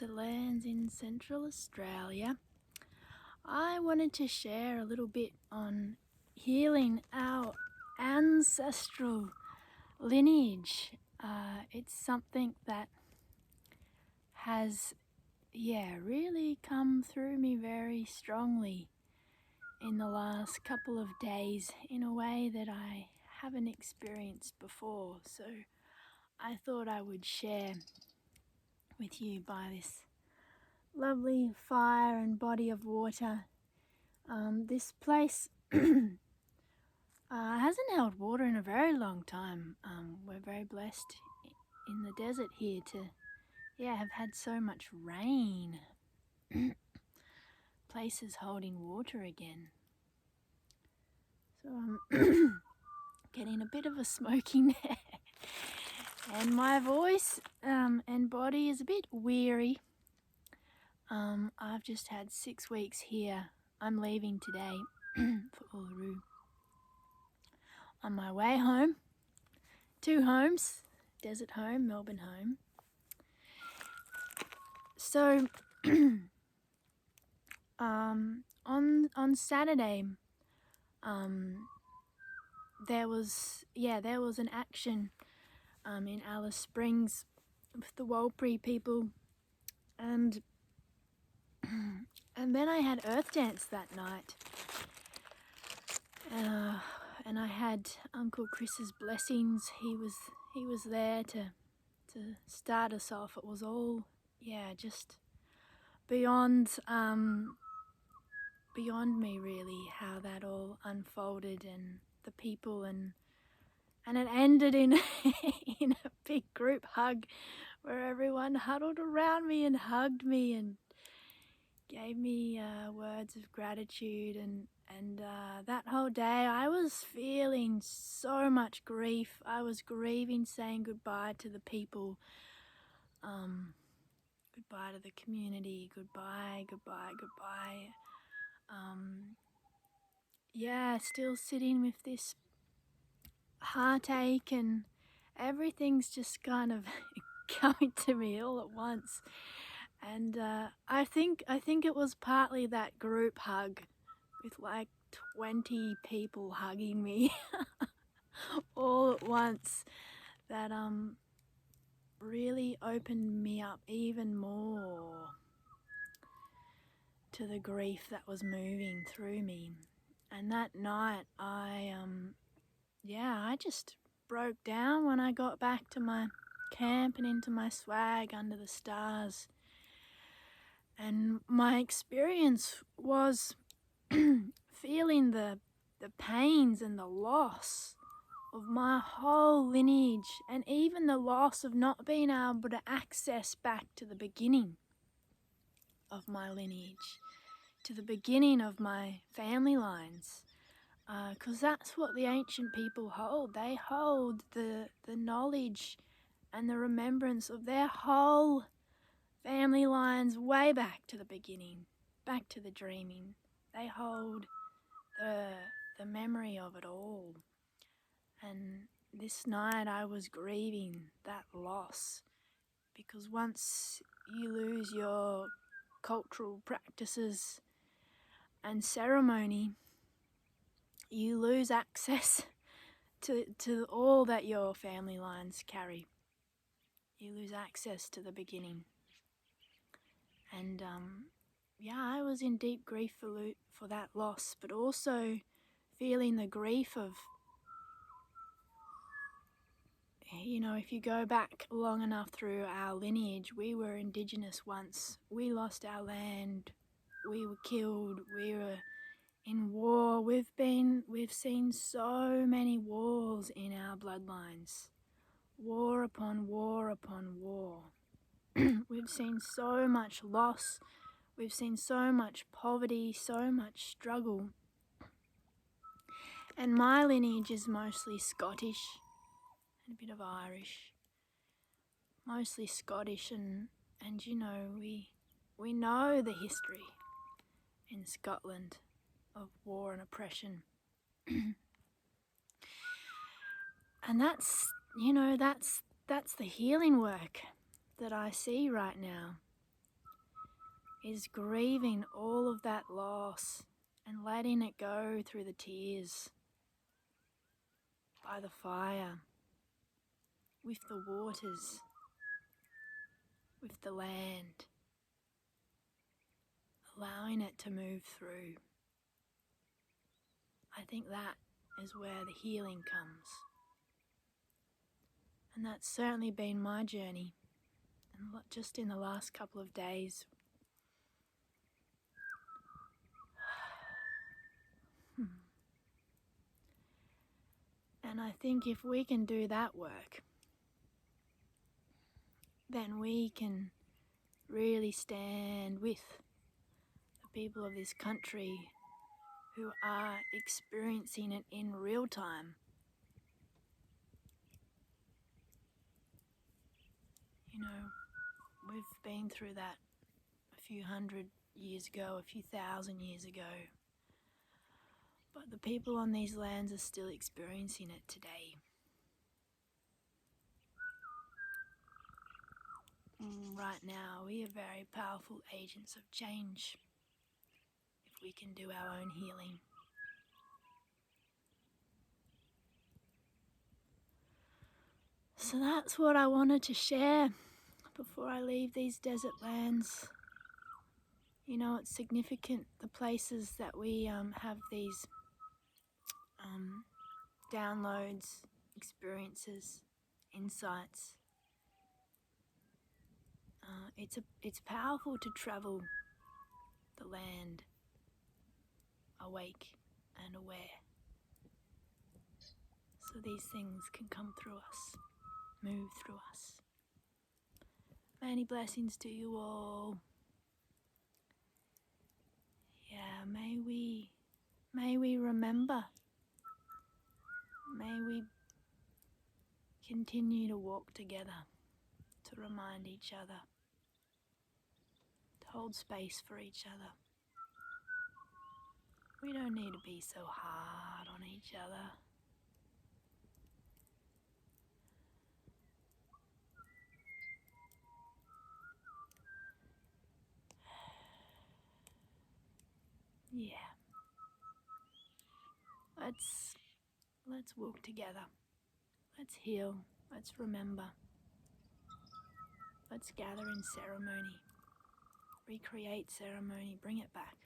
the lands in Central Australia. I wanted to share a little bit on healing our ancestral lineage. It's something that has, really come through me very strongly in the last couple of days in a way that I haven't experienced before. So I thought I would share with you by this lovely fire and body of water. This place hasn't held water in a very long time. We're very blessed in the desert here to have had so much rain. Places holding water again. So I'm getting a bit of a smoking there. And my voice and body is a bit weary. I've just had 6 weeks here. I'm leaving today for Uluru. On my way home, 2 homes, desert home, Melbourne home. So on Saturday, there was an action in Alice Springs with the Warlpiri people, and then I had Earth Dance that night, and I had Uncle Chris's blessings. He was there to start us off. It was all just beyond me really, how that all unfolded, and the people, and it ended in in a big group hug where everyone huddled around me and hugged me and gave me words of gratitude, and that whole day I was feeling so much grief. I was grieving, saying goodbye to the people, goodbye to the community, goodbye. Still sitting with this heartache, and everything's just kind of coming to me all at once. And I think it was partly that group hug with like 20 people hugging me all at once that really opened me up even more to the grief that was moving through me. And that night I just broke down when I got back to my camp and into my swag under the stars. And my experience was feeling the pains and the loss of my whole lineage, and even the loss of not being able to access back to the beginning of my lineage, to the beginning of my family lines, because that's what the ancient people hold. They hold the knowledge and the remembrance of their whole family lines way back to the beginning, back to the dreaming. They hold the memory of it all. And this night I was grieving that loss, because once you lose your cultural practices and ceremony, you lose access to all that your family lines carry. You lose access to the beginning. And I was in deep grief for that loss, but also feeling the grief of, if you go back long enough through our lineage, we were Indigenous once. We lost our land. We were killed. We were in war. We've seen so many wars in our bloodlines. War upon war upon war. We've seen so much loss. We've seen so much poverty, so much struggle. And my lineage is mostly Scottish and a bit of Irish. Mostly Scottish, and we know the history in Scotland of war and oppression. And that's the healing work that I see right now. is grieving all of that loss and letting it go through the tears, by the fire, with the waters, with the land, allowing it to move through. I think that is where the healing comes. And that's certainly been my journey, and just in the last couple of days. And I think if we can do that work, then we can really stand with the people of this country who are experiencing it in real time. You know, we've been through that a few hundred years ago, a few thousand years ago. But the people on these lands are still experiencing it today. Right now, we are very powerful agents of change if we can do our own healing. So that's what I wanted to share before I leave these desert lands. You know, it's significant, the places that we have these downloads, experiences, insights. It's powerful to travel the land awake and aware, so these things can come through us, move through us. Many blessings to you all. Yeah, may we remember, may we continue to walk together, to remind each other, to hold space for each other. We don't need to be so hard on each other. Yeah. Let's walk together. Let's heal. Let's remember. Let's gather in ceremony. Recreate ceremony. Bring it back.